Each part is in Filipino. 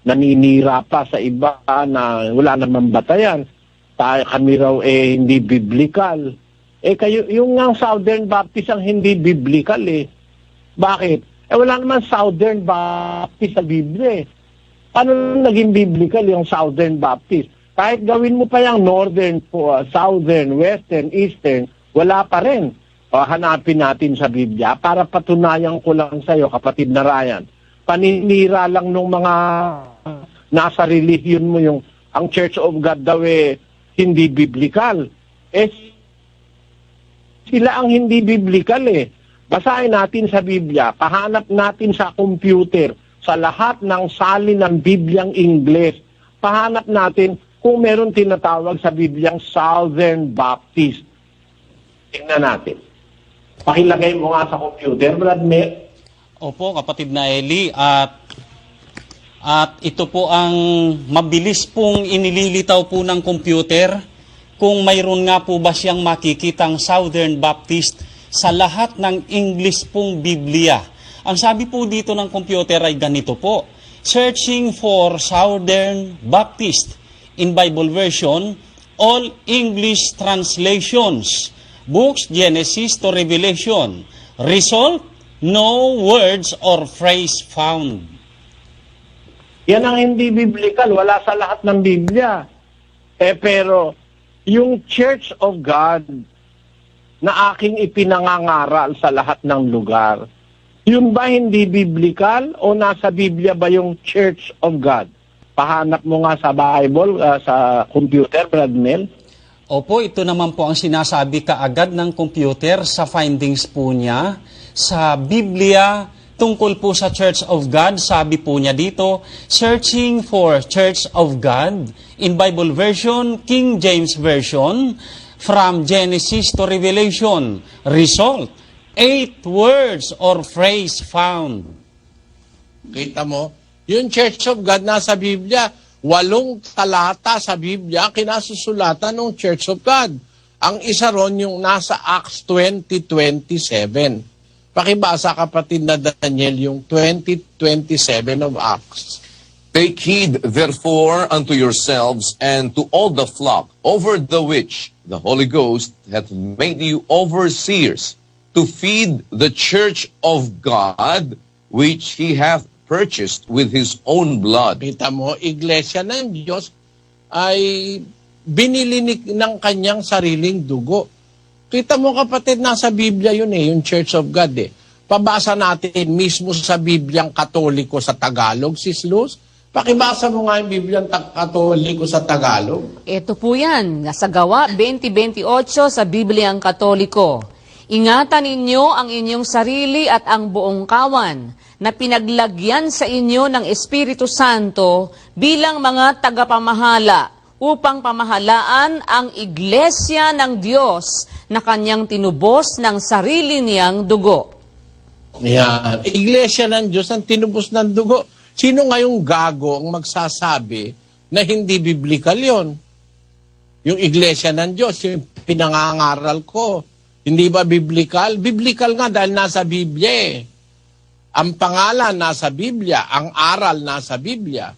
naninira pa sa iba na wala namang batayan. Kami raw hindi biblical. Kayo, yung nga Southern Baptist ang hindi biblical Bakit? Wala naman Southern Baptist sa Biblia Paano naging biblical yung Southern Baptist? Kahit gawin mo pa yung Northern, Southern, Western, Eastern, wala pa rin. Hanapin natin sa Biblia para patunayan ko lang sa iyo, kapatid na Ryan. Paninira lang nung mga nasa religion mo yung ang Church of God daw hindi biblical. Sila ang hindi biblical Basahin natin sa Biblia, pahanap natin sa computer, sa lahat ng salin ng Bibliang Ingles, pahanap natin kung meron tinatawag sa Bibliang Southern Baptist. Tingnan natin. Pakilagay mo nga sa computer, Vladimir. Opo, kapatid na Eli, at ito po ang mabilis pong inililitaw po ng computer kung mayroon nga po ba siyang makikitang Southern Baptist sa lahat ng English pong Biblia. Ang sabi po dito ng computer ay ganito po, searching for Southern Baptist in Bible version, all English translations, books Genesis to Revelation. Result, no words or phrase found. Yan ang hindi biblical, wala sa lahat ng Biblia. Pero yung Church of God na aking ipinangangaral sa lahat ng lugar, yun ba hindi biblical o nasa Biblia ba yung Church of God? Pahanap mo nga sa Bible, sa computer, Brad Mel. Opo, ito naman po ang sinasabi kaagad ng computer sa findings po niya. Sa Biblia, tungkol po sa Church of God, sabi po niya dito, searching for Church of God in Bible version, King James Version, from Genesis to Revelation. Result, 8 words or phrase found. Kita mo? Yung Church of God nasa Biblia, 8 talata sa Biblia kinasusulatan ng Church of God. Ang isa ron yung nasa Acts 20:27. Pakibasa kapatid na Daniel yung 20:27 of Acts. Take heed therefore unto yourselves and to all the flock over the which the Holy Ghost hath made you overseers, to feed the church of God, which he hath purchased with his own blood. Kita mo, iglesia ng Diyos ay binili ng kanyang sariling dugo. Kita mo kapatid, nasa Biblia yun yung Church of God Pabasa natin mismo sa Bibliang Katoliko sa Tagalog, Sis Luz. Pakibasa mo nga yung Bibliang Katoliko sa Tagalog. Ito po yan, nasa Gawa 20:28 sa Bibliang Katoliko. Ingatan ninyo ang inyong sarili at ang buong kawan na pinaglagyan sa inyo ng Espiritu Santo bilang mga tagapamahala upang pamahalaan ang iglesia ng Diyos na kanyang tinubos ng sarili niyang dugo. Yan. Iglesia ng Diyos ang tinubos ng dugo. Sino ngayong gago ang magsasabi na hindi biblical yon? Yung iglesia ng Diyos, yung pinangangaral ko. Hindi ba biblical? Biblical nga dahil nasa Biblia Ang pangalan nasa Biblia, ang aral nasa Biblia.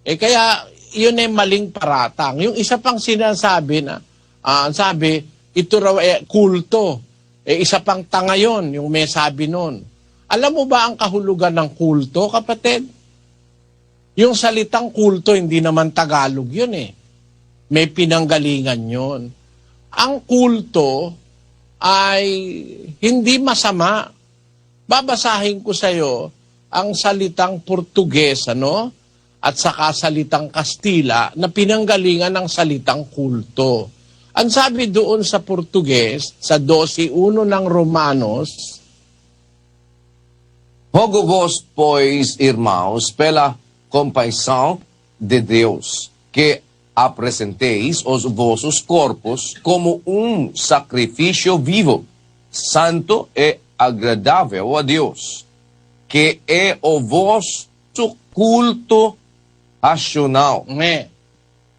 Kaya yun maling paratang. Yung isa pang sinasabi na, sabi, ito raw kulto. Isa pang tanga yun, yung may sabi nun. Alam mo ba ang kahulugan ng kulto, kapatid? Yung salitang kulto, hindi naman Tagalog yun May pinanggalingan yun. Ang kulto ay hindi masama. Babasahin ko sa iyo ang salitang Portuges, at saka salitang Kastila na pinanggalingan ng salitang kulto. Ang sabi doon sa Portuges, sa 12:1 ng Romanos, Rogo vos, pois, irmãos, pela compaixão de Deus, que apresenteis os vossos corpos como sacrifício vivo, santo e agradável a Deus, que é o vosso culto racional.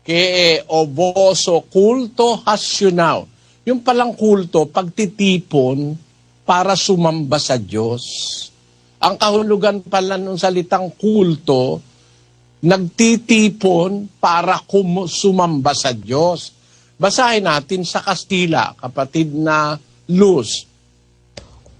Que é o vosso culto racional. Yung palang kulto, pagtitipon para sumamba sa Diyos. Ang kahulugan pala ng salitang kulto, nagtitipon para sumamba sa Diyos. Basahin natin sa Kastila, kapatid na Luz.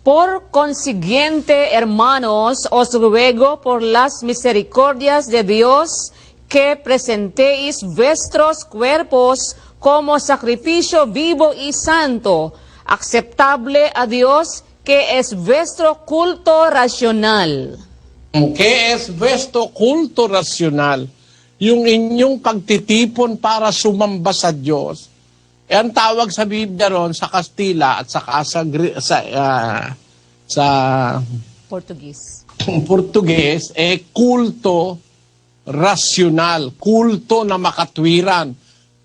Por consiguiente, hermanos, os ruego por las misericordias de Dios que presentéis vuestros cuerpos como sacrificio vivo y santo, aceptable a Dios, que es vuestro culto racional. Que es vuestro culto racional, yung inyong pagtitipon para sumamba sa Diyos. Ang tawag sa Biblia ron sa Kastila at saka sa Portuguese. Portuguese, kulto rasyonal, kulto na makatwiran,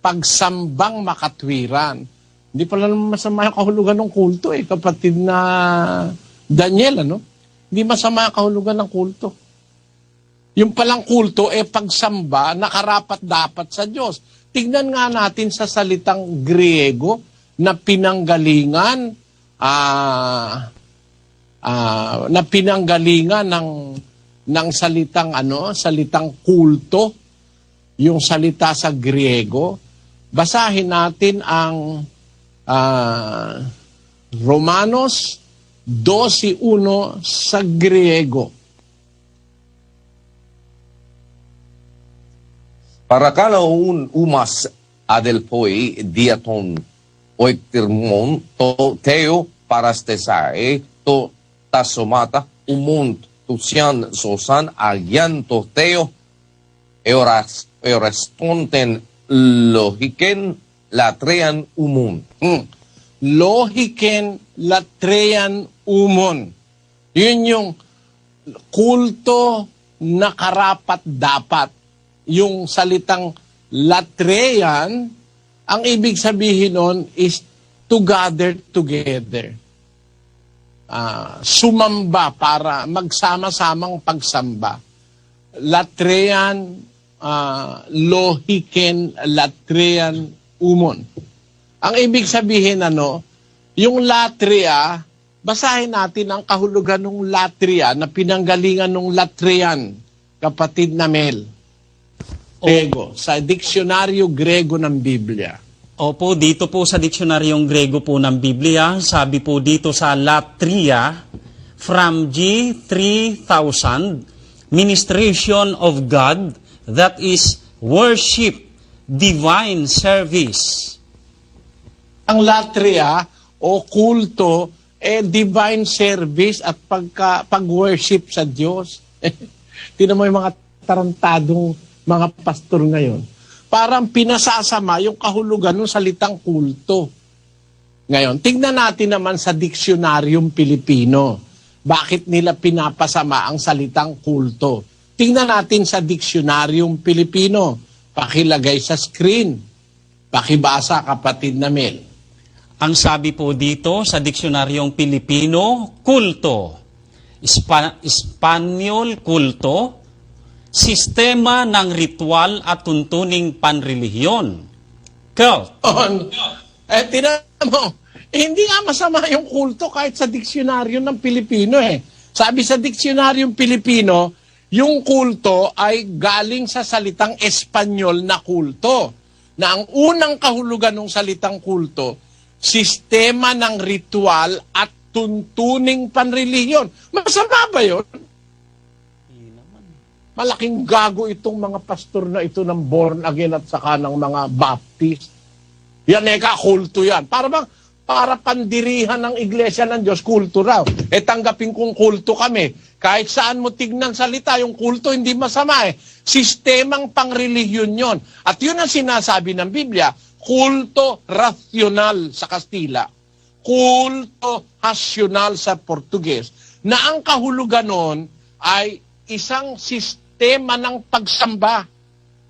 pagsambang makatwiran. Hindi pala naman masama yung kahulugan ng kulto kapatid na Daniel, ano? Hindi masama ang kahulugan ng kulto. Yung palang kulto, pagsamba, nakarapat dapat sa Diyos. Tignan nga natin sa salitang Griego na pinanggalingan ng salitang kulto, yung salita sa Griego. Basahin natin ang Romanos 12:1 sa Griego. Παρακαλώ umas adelphoi diaton oiktirmon to theo parastesae to tasomata umunt tusian sosan agyan to theo eorastonten lohiken latrean umon. Lohiken latrean umon. Yun yung kulto na karapat dapat. Yung salitang latrean, ang ibig sabihin nun is to gather together. Sumamba para magsama-samang pagsamba. Latrean, lohiken, latrean, umon. Ang ibig sabihin yung latria, basahin natin ang kahulugan ng latria na pinanggalingan ng latrean, kapatid na Mel. Grego, sa diksyonaryo Grego ng Biblia. Opo, dito po sa diksionaryong Grego po ng Biblia, sabi po dito sa latria, from G 3000, ministration of God, that is worship, divine service. Ang latria o kulto divine service at pag-worship sa Diyos. Tingnan mo yung mga tarantadong mga pastor ngayon. Parang pinasasama yung kahulugan ng salitang kulto. Ngayon, tingnan natin naman sa diksionaryong Pilipino. Bakit nila pinapasama ang salitang kulto? Tingnan natin sa diksionaryong Pilipino. Pakilagay sa screen. Pakibasa, kapatid na Mel. Ang sabi po dito sa diksionaryong Pilipino, kulto. Espanyol kulto, sistema ng ritual at tuntuning panrelihiyon. Cult. Tingnan mo, hindi nga masama yung kulto kahit sa diksyonaryo ng Pilipino Sabi sa diksionaryong Pilipino, yung kulto ay galing sa salitang Espanyol na kulto. Na ang unang kahulugan ng salitang kulto, sistema ng ritual at tuntuning panrelihiyon. Masama ba yun? Malaking gago itong mga pastor na ito ng born again at saka ng mga Baptist. Yan kulto yan. Para pandirihan ng iglesia ng Diyos, kulto raw. Tanggapin kong kulto kami. Kahit saan mo tignan salita, yung kulto hindi masama Sistemang pangrelihiyon yon. At yun ang sinasabi ng Biblia, kulto rasyonal sa Kastila. Kulto rasyonal sa Portuguese. Na ang kahulugan nun ay isang sistema ng pagsamba.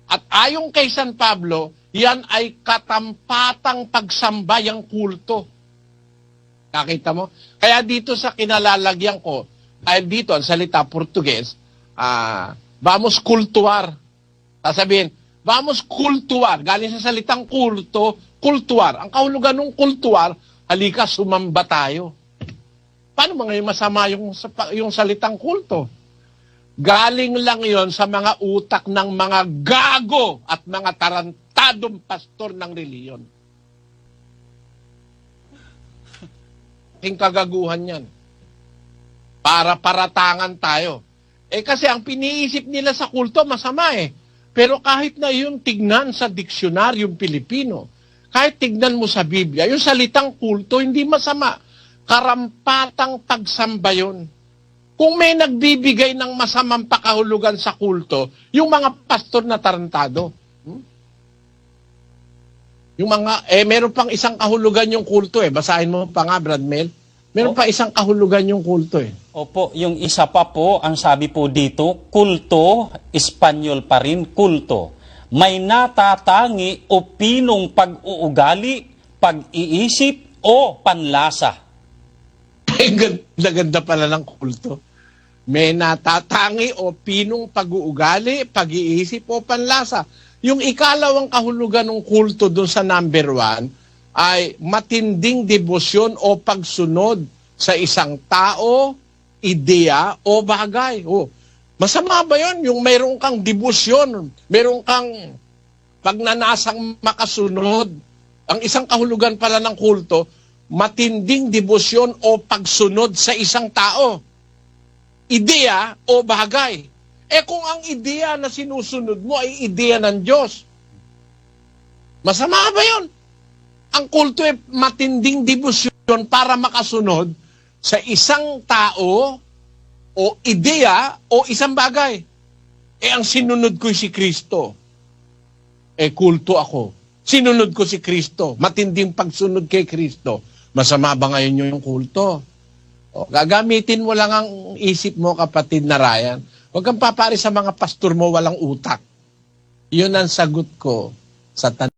At ayon kay San Pablo, yan ay katampatang pagsamba yung kulto. Nakita mo? Kaya dito sa kinalalagyan ko, dahil dito ang salita Portuguese, vamos kultuar. Sasabihin, vamos kultuar. Galing sa salitang kulto, kultuar. Ang kahulugan ng kultuar, halika sumamba tayo. Paano mga masama yung salitang kulto? Galing lang yon sa mga utak ng mga gago at mga tarantadong pastor ng reliyon. Aking kagaguhan yan. Para paratangan tayo. Kasi ang piniisip nila sa kulto, masama eh. Pero kahit na yun tignan sa diksyonaryong Pilipino, kahit tignan mo sa Biblia, yung salitang kulto, hindi masama. Karampatang pagsamba yun. Kung may nagbibigay ng masamang pakahulugan sa kulto, yung mga pastor na tarantado. Yung mga, meron pang isang kahulugan yung kulto eh. Basahin mo pa nga, Brad Mel. Meron pa isang kahulugan yung kulto eh. Opo, yung isa pa po, ang sabi po dito, kulto, Espanyol pa rin, kulto. May natatangi o pinong pag-uugali, pag-iisip o panlasa. Ay, ganda pala ng kulto. May natatangi o pinong pag-uugali, pag-iisip o panlasa. Yung ikalawang kahulugan ng kulto doon sa number 1 ay matinding debosyon o pagsunod sa isang tao, ideya o bagay. Masama ba yun? Yung mayroon kang debosyon, mayroon kang pagnanasang makasunod. Ang isang kahulugan pala ng kulto, matinding debosyon o pagsunod sa isang tao, ideya o bagay. Kung ang ideya na sinusunod mo ay ideya ng Diyos, masama ba yun? Ang kulto ay matinding debosyon para makasunod sa isang tao o ideya o isang bagay. Ang sinunod ko si Kristo. Kulto ako. Sinunod ko si Kristo. Matinding pagsunod kay Kristo. Masama ba ngayon yung kulto? Gagamitin mo lang ang isip mo, kapatid na Ryan. Huwag kang papari sa mga pastor mo walang utak. Yun ang sagot ko sa tanong.